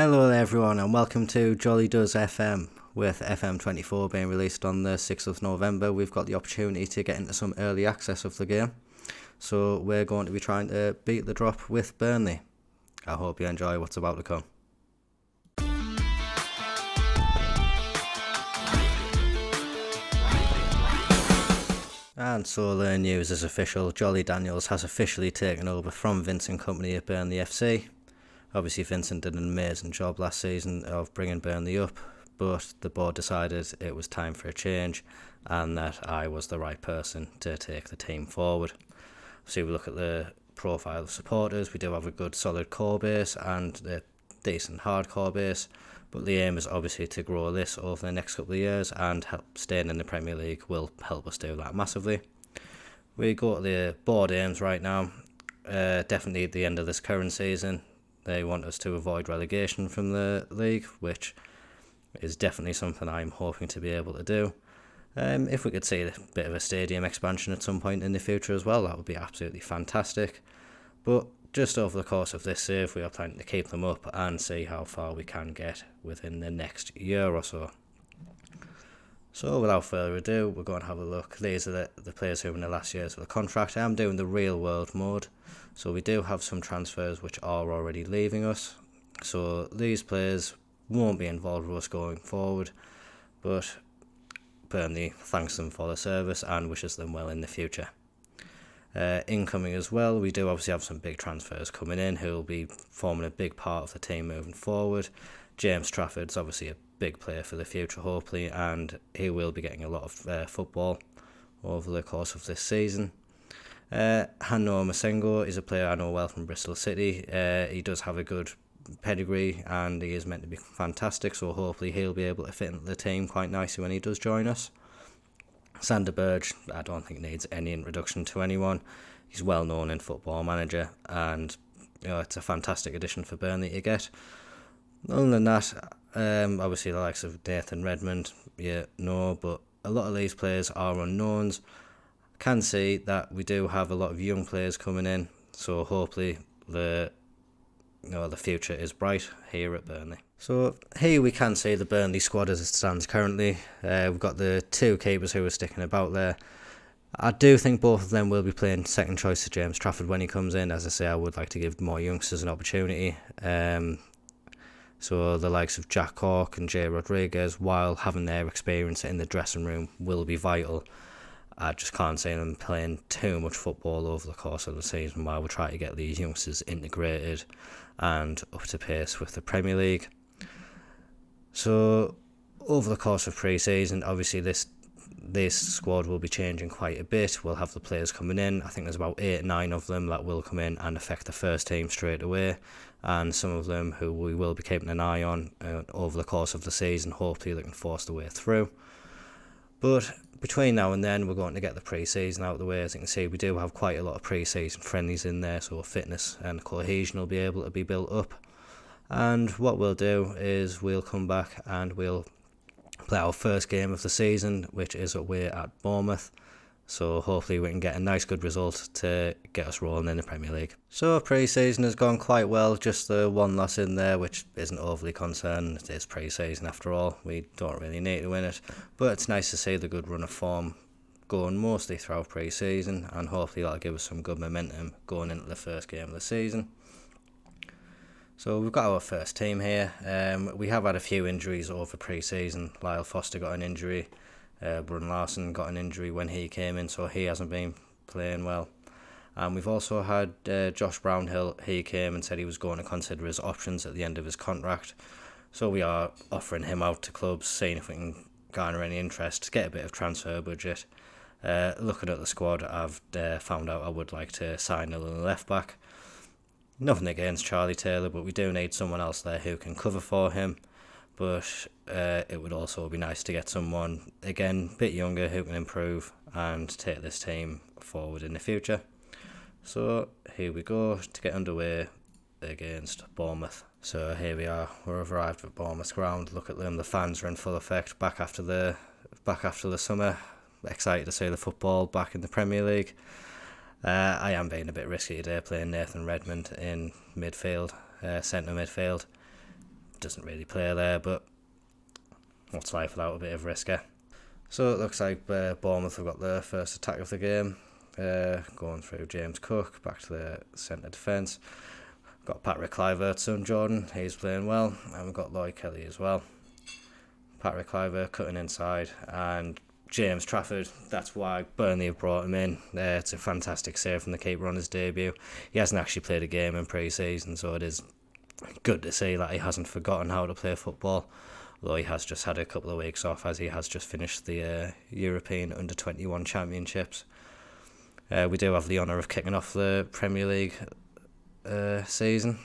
Hello everyone and welcome to Jolly Does FM. With FM24 being released on the 6th of November, we've got the opportunity to get into some early access of the game. So we're going to be trying to beat the drop with Burnley. I hope you enjoy what's about to come. And so the news is official. Jolly Daniels has officially taken over from Vincent Kompany at Burnley FC. Obviously Vincent did an amazing job last season of bringing Burnley up, but the board decided it was time for a change and that I was the right person to take the team forward. So we look at the profile of supporters. We do have a good solid core base and a decent hardcore base, but the aim is obviously to grow this over the next couple of years, and staying in the Premier League will help us do that massively. We go to the board aims right now. Definitely at the end of this current season, they want us to avoid relegation from the league, which is definitely something I'm hoping to be able to do. If we could see a bit of a stadium expansion at some point in the future as well, that would be absolutely fantastic. But just over the course of this save, we are planning to keep them up and see how far we can get within the next year or so. So without further ado, we're going to have a look. These are the players who are in the last years of the contract. I'm doing the real world mode. So we do have some transfers which are already leaving us. So these players won't be involved with us going forward. But Burnley thanks them for their service and wishes them well in the future. Incoming as well, we do obviously have some big transfers coming in who will be forming a big part of the team moving forward. James Trafford's obviously a big player for the future, hopefully, and he will be getting a lot of football over the course of this season. Hanno Masengo is a player I know well from Bristol City. He does have a good pedigree and he is meant to be fantastic, so hopefully he'll be able to fit into the team quite nicely when he does join us. Sander Berge, I don't think needs any introduction to anyone. He's well known in Football Manager, and it's a fantastic addition for Burnley to get. Other than that, obviously the likes of Nathan Redmond, but a lot of these players are unknowns. Can see that we do have a lot of young players coming in, so hopefully the future is bright here at Burnley. So here we can see the Burnley squad as it stands currently. We've got the two keepers who are sticking about there. I do think both of them will be playing second choice to James Trafford when he comes in. As I say, I would like to give more youngsters an opportunity. So the likes of Jack Cork and Jay Rodriguez, while having their experience in the dressing room, will be vital. I just can't see them playing too much football over the course of the season while we try to get these youngsters integrated and up to pace with the Premier League. So over the course of pre-season, obviously this squad will be changing quite a bit. We'll have the players coming in. I think there's about 8 or 9 of them that will come in and affect the first team straight away, and some of them who we will be keeping an eye on over the course of the season. Hopefully they can force their way through. But between now and then, we're going to get the pre-season out of the way. As you can see, we do have quite a lot of pre-season friendlies in there, so fitness and cohesion will be able to be built up. And what we'll do is we'll come back and we'll play our first game of the season, which is away at Bournemouth. So hopefully we can get a nice good result to get us rolling in the Premier League. So pre-season has gone quite well, just the one loss in there, which isn't overly concerning. It is pre-season after all, we don't really need to win it. But it's nice to see the good run of form going mostly throughout pre-season, and hopefully that'll give us some good momentum going into the first game of the season. So we've got our first team here. We have had a few injuries over pre-season. Lyle Foster got an injury. Brun Larson got an injury when he came in, so he hasn't been playing well. And we've also had Josh Brownhill. He came and said he was going to consider his options at the end of his contract. So we are offering him out to clubs, seeing if we can garner any interest, get a bit of transfer budget. Looking at the squad, I've found out I would like to sign a little left back. Nothing against Charlie Taylor, but we do need someone else there who can cover for him. But it would also be nice to get someone, again, a bit younger, who can improve and take this team forward in the future. So here we go to get underway against Bournemouth. So here we are, we've arrived at Bournemouth ground. Look at them, the fans are in full effect, back after the summer. Excited to see the football back in the Premier League. I am being a bit risky today, playing Nathan Redmond in midfield, centre midfield. doesn't really play there, but what's life without a bit of risk, eh? So it looks like Bournemouth have got their first attack of the game, going through James Cook, back to the centre defence. Got Patrick Kluivert's son Jordan, he's playing well, and we've got Lloyd Kelly as well. Patrick Kluivert cutting inside, and James Trafford, that's why Burnley have brought him in. It's a fantastic save from the keeper on his debut. He hasn't actually played a game in pre-season, so it is good to see that he hasn't forgotten how to play football, although he has just had a couple of weeks off as he has just finished the European Under-21 Championships. We do have the honour of kicking off the Premier League season.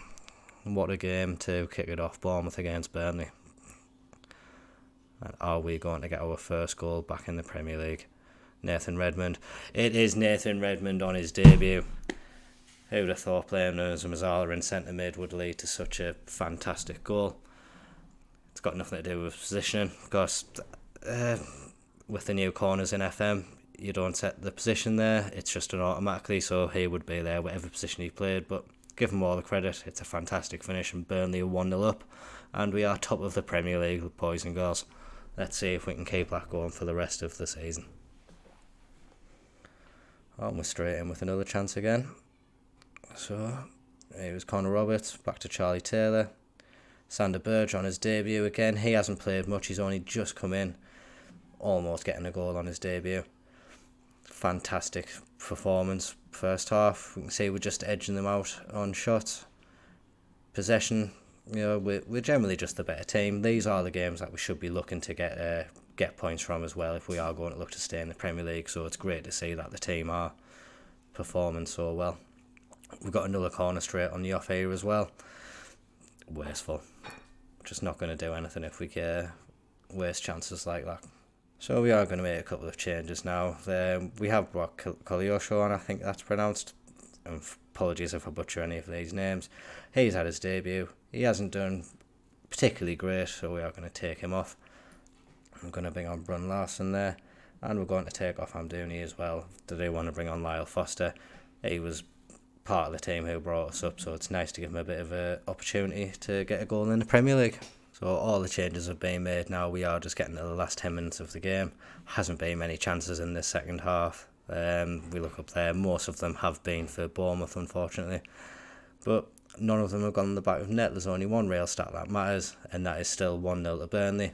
What a game to kick it off, Bournemouth against Burnley. And are we going to get our first goal back in the Premier League? Nathan Redmond. It is Nathan Redmond on his debut. Who would have thought playing as a Mazzala in centre mid would lead to such a fantastic goal? It's got nothing to do with positioning, because with the new corners in FM, you don't set the position there, it's just done automatically, so he would be there whatever position he played. But give him all the credit, it's a fantastic finish, and Burnley are 1-0 up, and we are top of the Premier League, boys and girls. Let's see if we can keep that going for the rest of the season. And we're straight in with another chance again. So, it was Connor Roberts, back to Charlie Taylor. Sander Berge on his debut again. He hasn't played much, he's only just come in, almost getting a goal on his debut. Fantastic performance first half. We can see we're just edging them out on shots. Possession, we're generally just the better team. These are the games that we should be looking to get points from as well if we are going to look to stay in the Premier League, so it's great to see that the team are performing so well. We've got another corner straight on the off here as well. Wasteful. Just not going to do anything if we waste chances like that. So we are going to make a couple of changes now. We have brought Koleosho on, I think that's pronounced. And apologies if I butcher any of these names. He's had his debut. He hasn't done particularly great, so we are going to take him off. I'm going to bring on Brun Larson there. And we're going to take off Amdouni as well. Do they want to bring on Lyle Foster? He was part of the team who brought us up, so it's nice to give him a bit of an opportunity to get a goal in the Premier League. So all the changes have been made now. We are just getting to the last 10 minutes of the game. Hasn't been many chances in this second half. We look up there, most of them have been for Bournemouth, unfortunately. But none of them have gone on the back of net. There's only one real stat that matters, and that is still 1-0 to Burnley.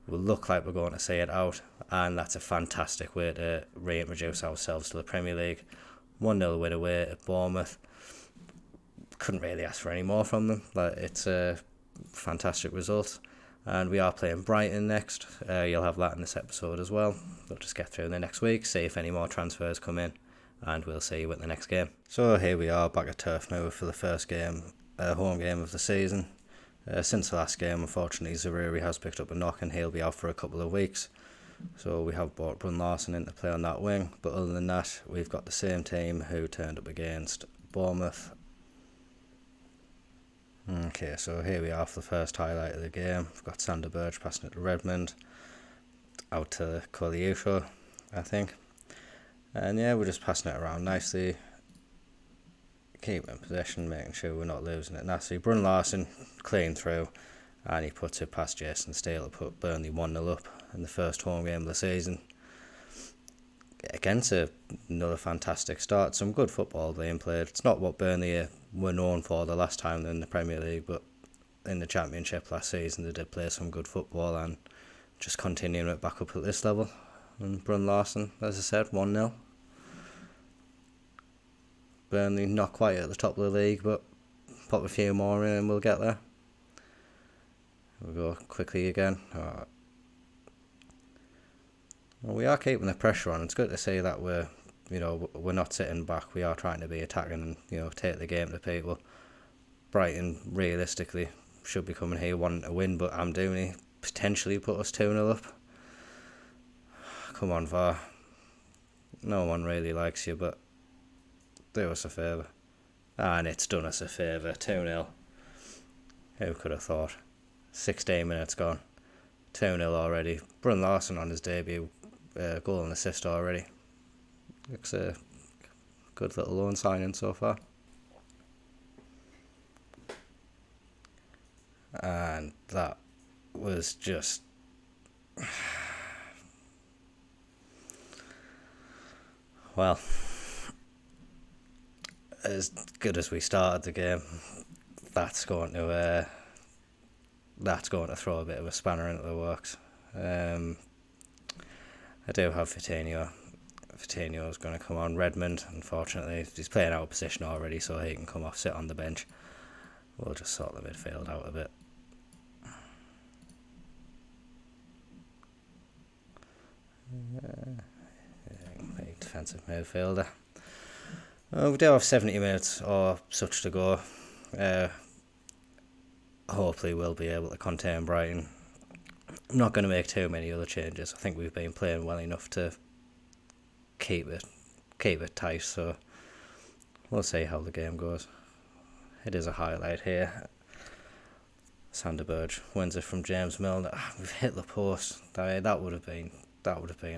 We look like we're going to see it out, and that's a fantastic way to reintroduce ourselves to the Premier League. 1-0 win away at Bournemouth. Couldn't really ask for any more from them. It's a fantastic result. And we are playing Brighton next. You'll have that in this episode as well. We'll just get through the next week, see if any more transfers come in, and we'll see you at the next game. So here we are back at Turf Moor for the first game, home game of the season. Since the last game, unfortunately, Zaroury has picked up a knock and he'll be out for a couple of weeks. So we have brought Brun Larson in to play on that wing. But other than that, we've got the same team who turned up against Bournemouth. Okay, so here we are for the first highlight of the game. We've got Sander Berge passing it to Redmond, out to Koleosho, I think. And yeah, we're just passing it around nicely, keeping in possession, making sure we're not losing it nasty. Brun Larson clean through, and he puts it past Jason Steele to put Burnley 1-0 up in the first home game of the season. Again, another fantastic start. Some good football being played. It's not what Burnley were known for the last time in the Premier League, but in the Championship last season they did play some good football, and just continuing it back up at this level. And Brun Larson, as I said, 1-0. Burnley not quite at the top of the league, but pop a few more in and we'll get there. We'll go quickly again. Well, we are keeping the pressure on. It's good to see that we're not sitting back. We are trying to be attacking and take the game to people. Brighton realistically should be coming here wanting to win, but Amdouni potentially put us 2-0 up. Come on, VAR. No one really likes you, but do us a favour. And it's done us a favour. 2-0. Who could have thought? 16 minutes gone. 2-0 already. Brun Larson on his debut. Goal and assist already. Looks a good little loan signing so far. and that was just well, as good as we started the game, that's going to throw a bit of a spanner into the works. I do have Vitinho. Vitinho's going to come on. Redmond, unfortunately, he's playing out of position already, so he can come off, sit on the bench. We'll just sort the midfield out a bit. Defensive midfielder. We do have 70 minutes or such to go. Hopefully we'll be able to contain Brighton. I'm not going to make too many other changes. I think we've been playing well enough to keep it tight, so we'll see how the game goes. It is a highlight here. Sander Berge wins it from James Milner. We've hit the post. That would have been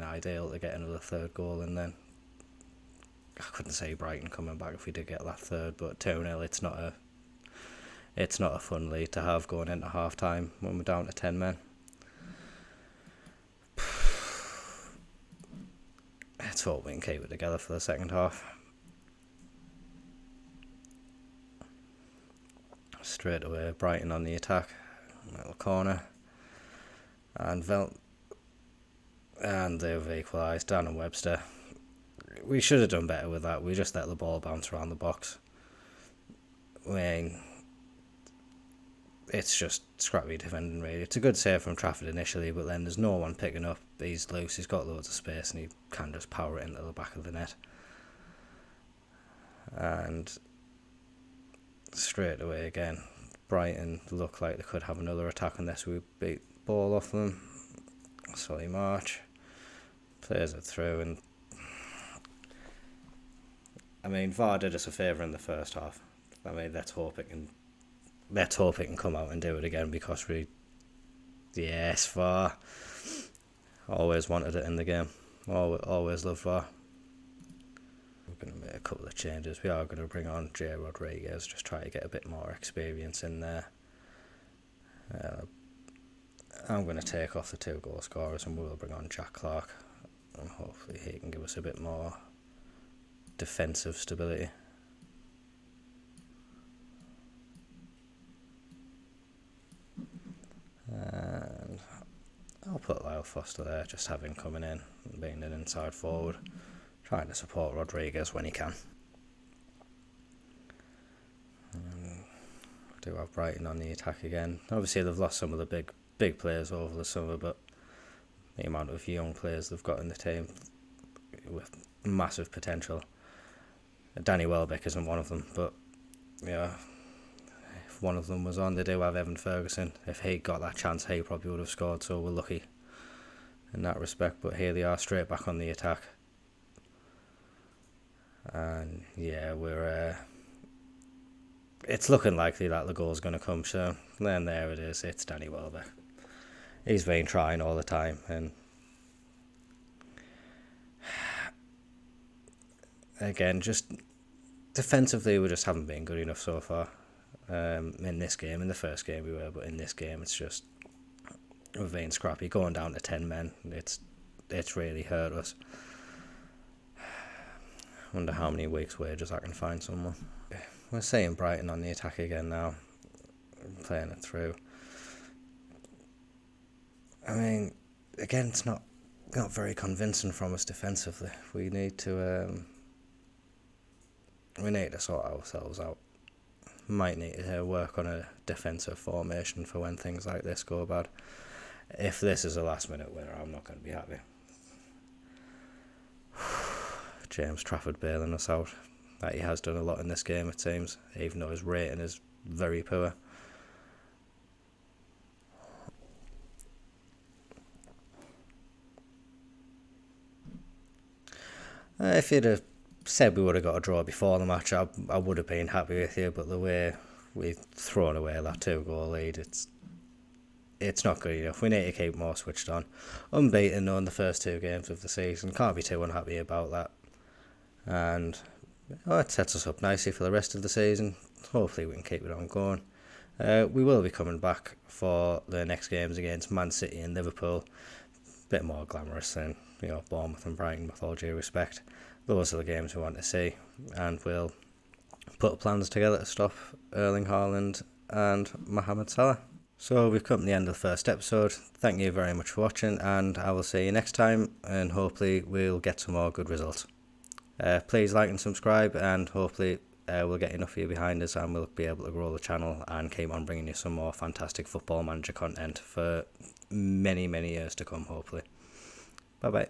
ideal to get another third goal, and then I couldn't say Brighton coming back if we did get that third, but 2-0, it's not a fun lead to have going into half time when we're down to 10 men. Let's hope we can keep it together for the second half. Straight away, Brighton on the attack, little corner, and they've equalised. Dan and Webster. We should have done better with that. We just let the ball bounce around the box. I mean, it's just scrappy defending, really. It's a good save from Trafford initially, but then there's no one picking up. He's loose, he's got loads of space, and he can just power it into the back of the net. And straight away again, Brighton look like they could have another attack unless we beat the ball off them. Solly March plays it through, and I mean, VAR did us a favour in the first half. I mean, let's hope it can come out and do it again, because yes, VAR. Always wanted it in the game. Always loved VAR. We're going to make a couple of changes. We are going to bring on Jay Rodriguez, just try to get a bit more experience in there. I'm going to take off the 2 goal scorers, and we'll bring on Jack Clark, and hopefully he can give us a bit more defensive stability. And I'll put Lyle Foster there, just have him coming in and being an inside forward, trying to support Rodriguez when he can. We do have Brighton on the attack again. Obviously they've lost some of the big players over the summer, but the amount of young players they've got in the team with massive potential. Danny Welbeck isn't one of them, but yeah, if one of them was on, they do have Evan Ferguson. If he got that chance, he probably would have scored, so we're lucky in that respect. But here they are, straight back on the attack. And yeah, it's looking likely that the goal's going to come soon. Then there it is, it's Danny Welbeck. He's been trying all the time, and again, just defensively we just haven't been good enough so far. In this game, in the first game we were, but in this game it's just we've been scrappy. Going down to 10 men, it's really hurt us. Wonder how many weeks' wages I can find someone. We're seeing Brighton on the attack again now, playing it through. I mean, again, it's not very convincing from us defensively. We need to sort ourselves out. Might need to work on a defensive formation for when things like this go bad. If this is a last minute winner, I'm not going to be happy. James Trafford bailing us out. That he has done a lot in this game, it seems, even though his rating is very poor. If you'd have said we would have got a draw before the match, I would have been happy with you, but the way we've thrown away that 2 goal lead, it's not good enough. We need to keep more switched on. Unbeaten though in the first 2 games of the season, can't be too unhappy about that. And it sets us up nicely for the rest of the season. Hopefully we can keep it on going. We will be coming back for the next games against Man City and Liverpool. Bit more glamorous than Bournemouth and Brighton, with all due respect. Those are the games we want to see, and we'll put plans together to stop Erling Haaland and Mohamed Salah. So we've come to the end of the first episode. Thank you very much for watching, and I will see you next time, and hopefully we'll get some more good results. Please like and subscribe, and hopefully we'll get enough of you behind us, and we'll be able to grow the channel and keep on bringing you some more fantastic Football Manager content for many, many years to come, hopefully. Bye bye.